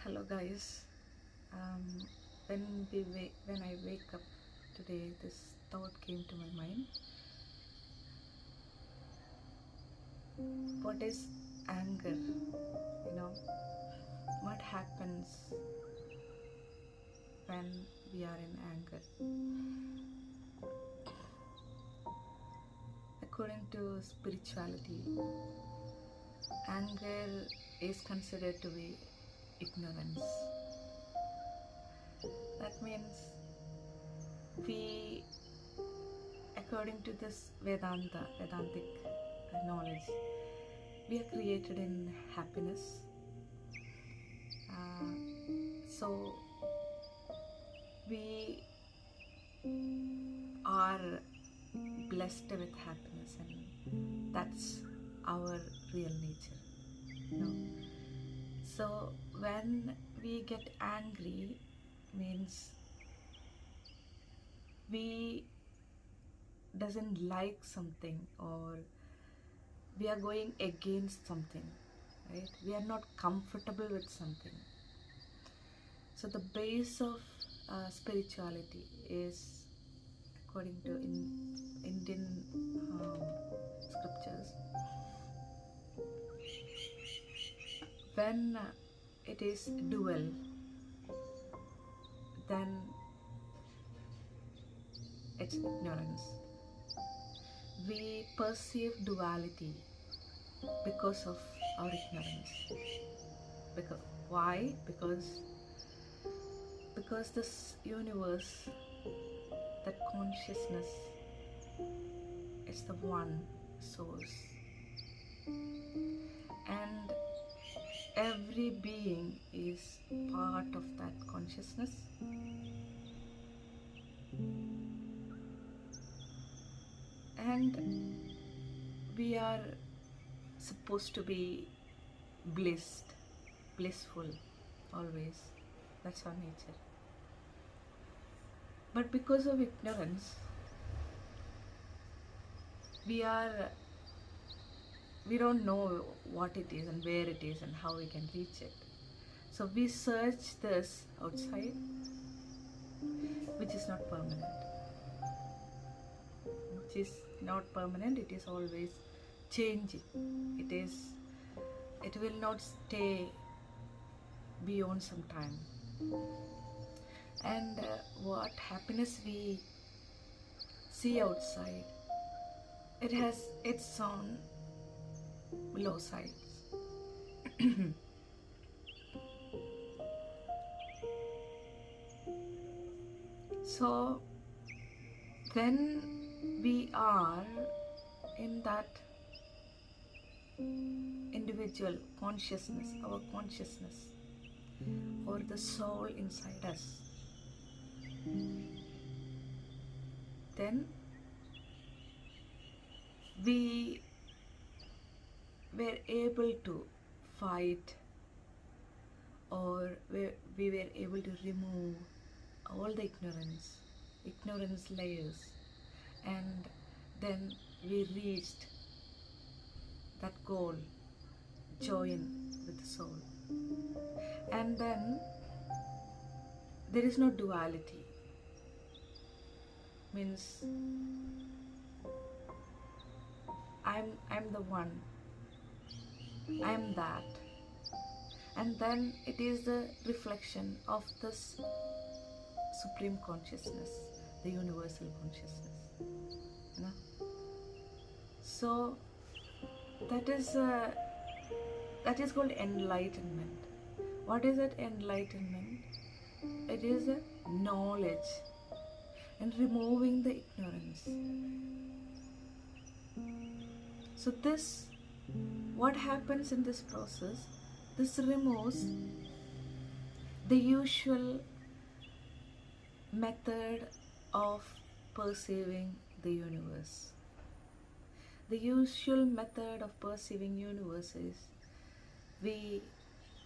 Hello guys. Um, when I wake up today, this thought came to my mind. What is anger? You know, what happens when we are in anger? According to spirituality, anger is considered to be ignorance. That means we, according to this Vedantic knowledge, we are created in happiness. So we are blessed with happiness, and that's our real nature. You know? So when we get angry, means we doesn't like something, or we are going against something, right? We are not comfortable with something. So the base of spirituality is, according to Indian scriptures, when it is dual, then it's ignorance. We perceive duality because of our ignorance. Why? Because this universe, that consciousness, is the one source, and every being is part of that consciousness. And we are supposed to be blissful always. That's our nature. But because of ignorance, we don't know what it is and where it is and how we can reach it. So we search this outside, which is not permanent. Which is not permanent, it is always changing. It will not stay beyond some time. And what happiness we see outside, it has its own low sides. So when we are in that individual consciousness, our consciousness, or the soul inside us, then we were able to fight, or we were able to remove all the ignorance layers, and then we reached that goal, join with the soul. And then there is no duality. Means I'm the one, I'm that. And then it is the reflection of this supreme consciousness, the universal consciousness. You know? So that is called enlightenment. What is that enlightenment? It is a knowledge and removing the ignorance. So this, what happens in this process, this removes the usual method of perceiving the universe. The usual method of perceiving universe is we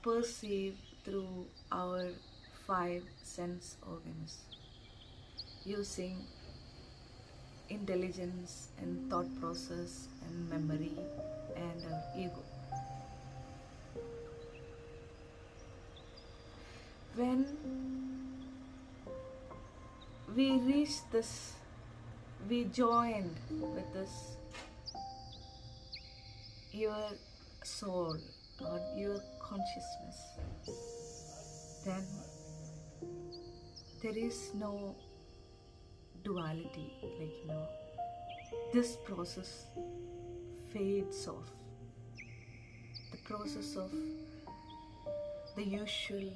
perceive through our 5 sense organs, using intelligence and thought process and memory and ego. when we reached this, we joined with this, your soul or your consciousness, then there is no duality, this process fades off. The process of the usual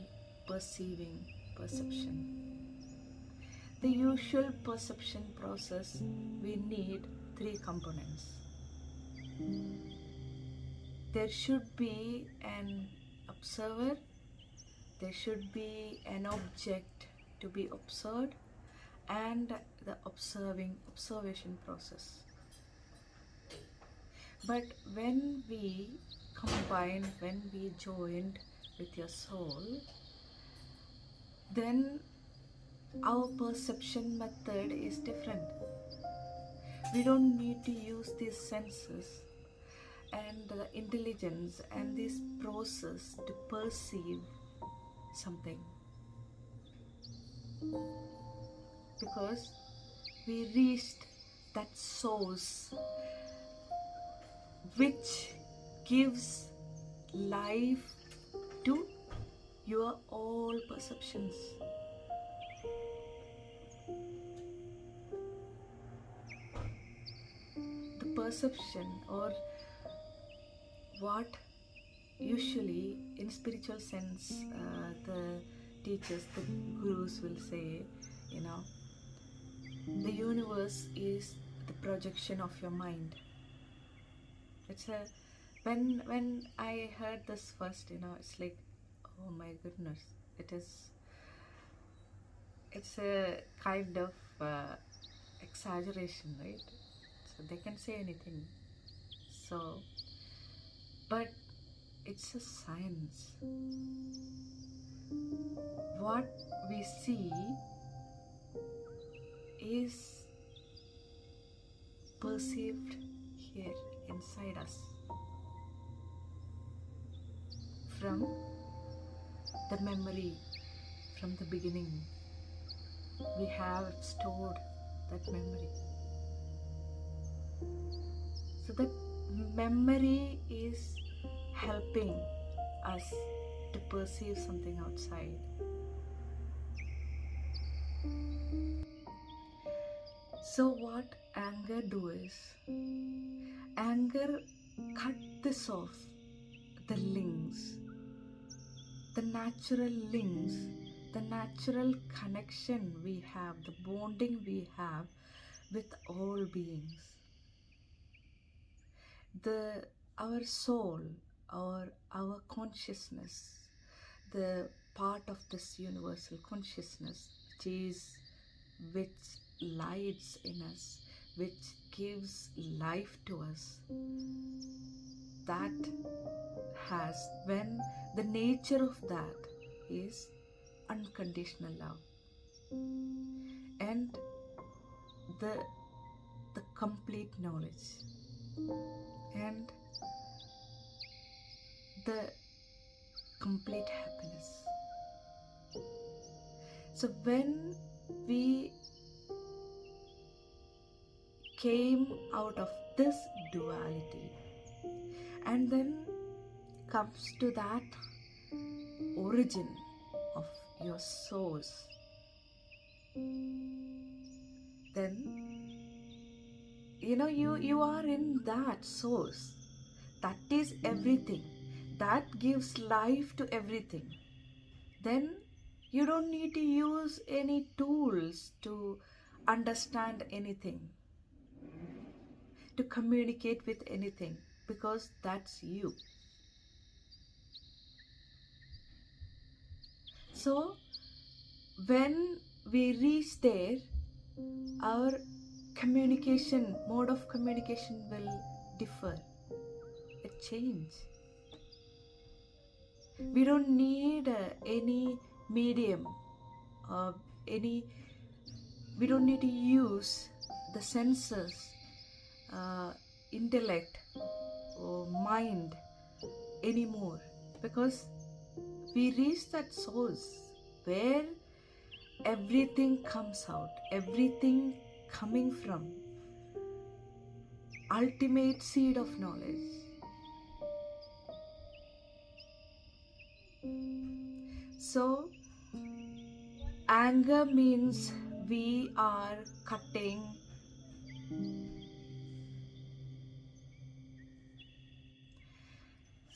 perception. The usual perception process, we need three components. There should be an observer, there should be an object to be observed, and the observation process. But when we combined, when we joined with your soul, then our perception method is different. We don't need to use these senses and the intelligence and this process to perceive something, because we reached that source which gives life to your all perceptions. The perception, or what usually in spiritual sense the teachers, the gurus will say, the universe is the projection of your mind. It's a when I heard this first, it's like, oh my goodness, it's a kind of exaggeration, right? So they can say anything. So, but it's a science. What we see is perceived here inside us from the memory, from the beginning. We have stored that memory. So that memory is helping us to perceive something outside. So what anger do is, anger cut this off, the links, the natural links, the natural connection we have, the bonding we have with all beings. Our soul, or our consciousness, the part of this universal consciousness which lights in us, which gives life to us, that has, when the nature of that is unconditional love, and the complete knowledge, and the complete happiness. So when we came out of this duality, and then comes to that origin of your source, then you are in that source. That is everything. That gives life to everything. Then you don't need to use any tools to understand anything, to communicate with anything, because that's you. So when we reach there, our mode of communication will differ, it change. We don't need any medium, we don't need to use the senses, intellect or mind anymore, because we reach that source. where everything comes out, everything coming from ultimate seed of knowledge. So anger means we are cutting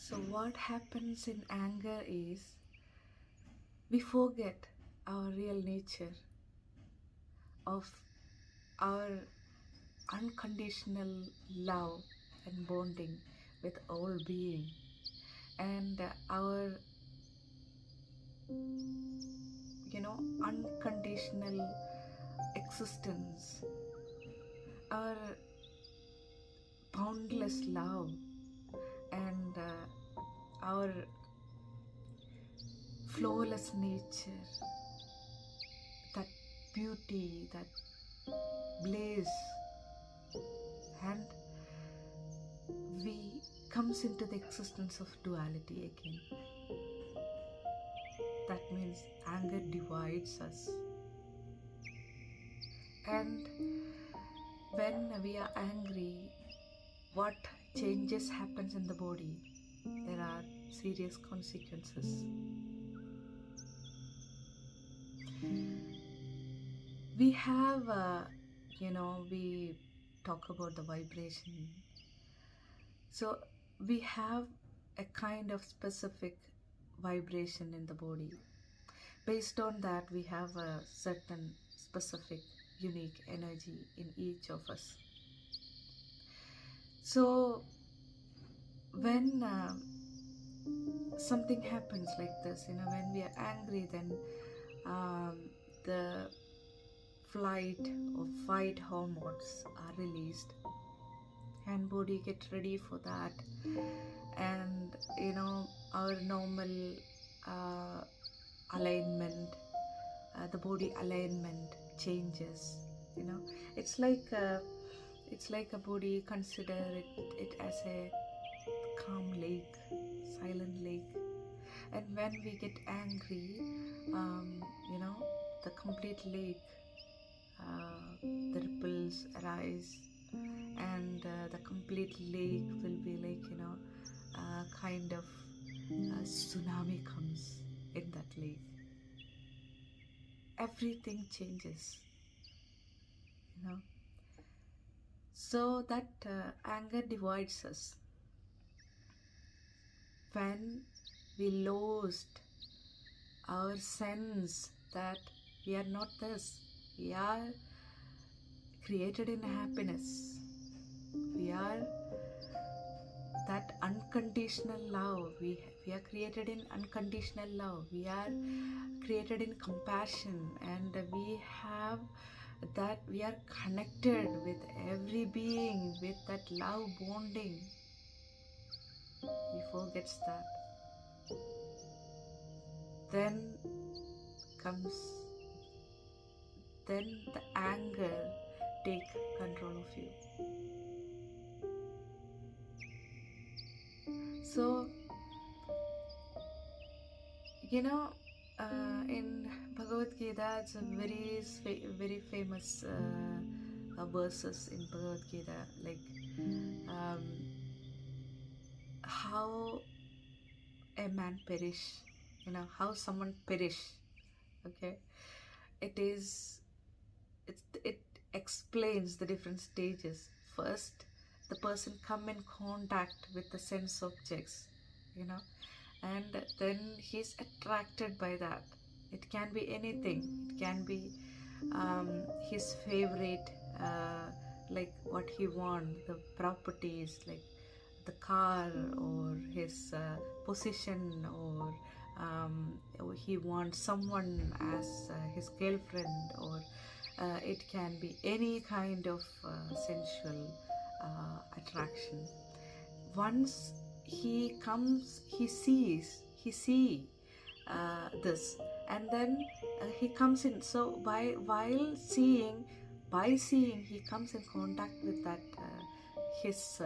So what happens in anger is we forget our real nature of our unconditional love and bonding with all being, and our unconditional existence, our boundless love, and our flawless nature, that beauty, that blaze, and we comes into the existence of duality again. That means anger divides us. And when we are angry, what changes happens in the body? There are serious consequences. We have, we talk about the vibration. So we have a kind of specific vibration in the body. Based on that, we have a certain specific unique energy in each of us. So when something happens like this, when we are angry, then the flight or fight hormones are released and body get ready for that, and our normal alignment, the body alignment changes. It's like a body, consider it as a calm lake, silent lake. And when we get angry, the complete lake, the ripples arise, and the complete lake will be like kind of tsunami comes in that lake. Everything changes, so that anger divides us. When we lost our sense that we are not this, we are created in happiness, we are that unconditional love, we are created in unconditional love, we are created in compassion, and we have that, we are connected with every being with that love bonding. We forget that. Then the anger take control of you. So in Bhagavad Gita, it's a very famous verses in Bhagavad Gita, like how a man perish, how someone perish. Okay, it explains the different stages. First, the person come in contact with the sense objects, and then he's attracted by that. It can be anything. It can be his favorite, like what he wants, the properties, like the car, or his position, or he wants someone as his girlfriend, or it can be any kind of sensual attraction. Once he comes, he sees this, and then he comes in. So by seeing, he comes in contact with that his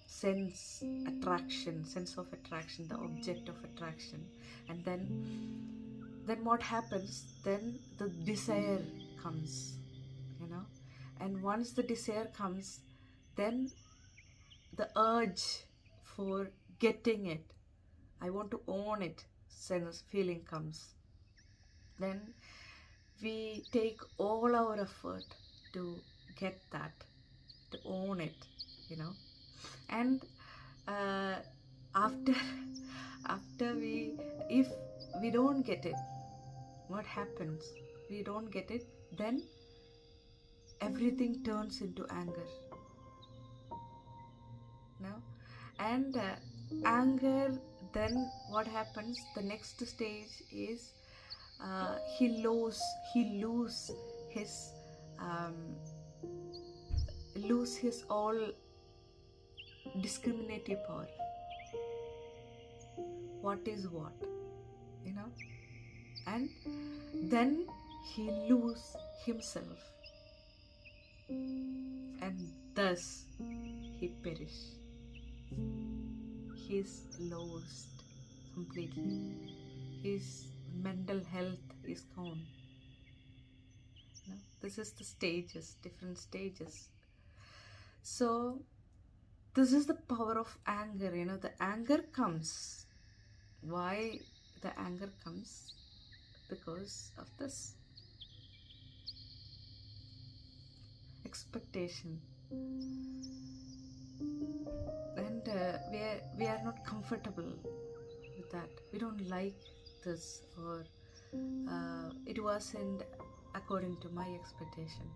sense of attraction, the object of attraction, and then then what happens? Then the desire comes, and once the desire comes, then the urge for getting it, I want to own it, sense feeling comes. Then we take all our effort to get that, to own it, and uh, after after we, if we don't get it, what happens? We don't get it, then everything turns into anger. And anger, then what happens? The next stage is he lose his all discriminative power. What is what, and then he lose himself, and thus he perish. He's lost completely. His mental health is gone. This is the stages, different stages. So this is the power of anger. The anger comes. Why the anger comes? Because of this expectation, and we are not comfortable with that. We don't like this, or it wasn't according to my expectation.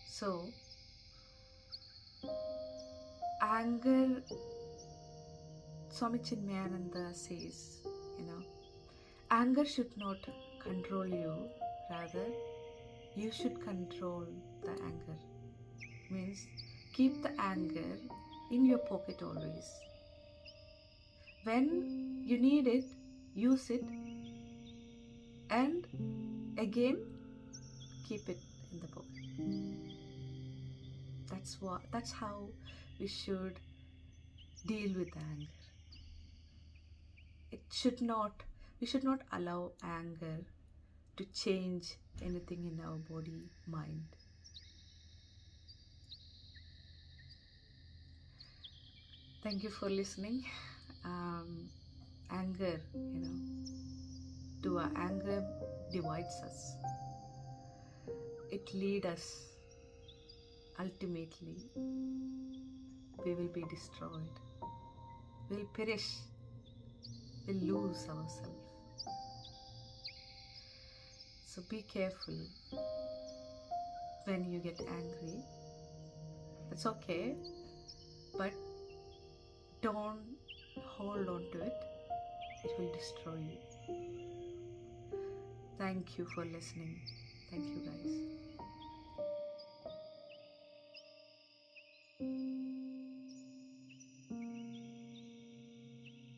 So anger, Swami Chinmayananda says, anger should not control you, rather you should control the anger. Means keep the anger in your pocket always. When you need it, use it, and again keep it in the pocket. That's how we should deal with anger. We should not allow anger to change anything in our body, mind. Thank you for listening. Anger, anger divides us. It leads us. Ultimately, we will be destroyed. We'll perish. We'll lose ourselves. So be careful when you get angry. It's okay, but don't hold on to it. It will destroy you. Thank you for listening. Thank you, guys.